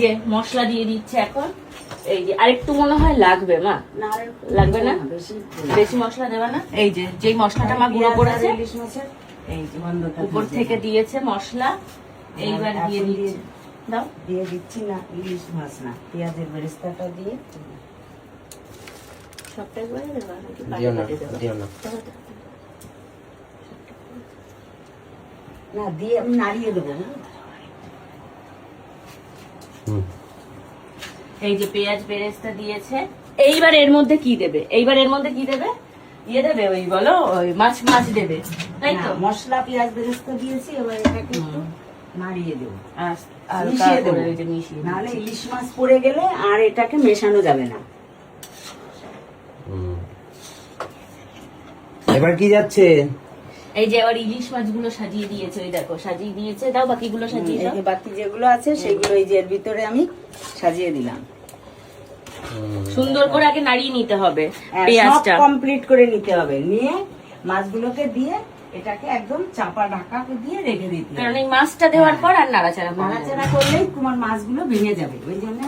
যে মশলা দিয়ে দিচ্ছে এখন। এই যে আরেকটু মনে হয় লাগবে মা, লাগবে না? বেশি মশলা দেবে না? এই যে যেই মশলাটা মা গুঁড়ো করেছে এই যে উপর থেকে দিয়েছে মশলা, এইবার দিয়ে দিচ্ছে। দাও, দিয়ে দিচ্ছি না, ইলিশ মাছ না, পেঁয়াজের বেরেস্তাটা দিয়ে সবটাই করে দেবা নাকি দিও না, পাটি দেবা? দিও না। না দিয়ে আমি নাড়িয়ে দেবো। এই যে পেঁয়াজ বেরেস্তা দিয়েছে। এইবার এর মধ্যে কি দেবে? এইবার এর মধ্যে কি দেবে? ইয়ে দেবে, ওই বলো ওই মাছ দেবে, তাই তো? মশলা পেঁয়াজ বেরেস্তা দিয়েছি, এবার এটাকে একটু নাড়িয়ে দেবো, হালকা করে ওই যে মিশিয়ে নাহলে ইলিশ মাছ পড়ে গেলে আর এটাকে মেশানো যাবে না। এবার কি যাচ্ছে? এই যে আবার ইলিশ মাছগুলো সাজিয়ে দিয়েছে, ওই দেখো সাজিয়ে দিয়েছে। দাও বাকিগুলো সাজিয়ে এই দাও। যে বাকি যেগুলো আছে সেগুলো এই যে এর ভিতরে আমি সাজিয়ে দিলাম। সুন্দর করে আগে নাড়িয়ে নিতে হবে সব পেঁয়াজটা। কমপ্লিট করে নিতে হবে, নিয়ে মাছগুলোকে দিয়ে এটাকে একদম চাপা ঢাকা দিয়ে রেখে দিতে হবে। কারণ এই মাছটা দেওয়ার পর আর নাড়াচাড়া করা যাবে না। নাড়াচাড়া করলেই তোমার মাছগুলো ভেঙে যাবে, ওই জন্য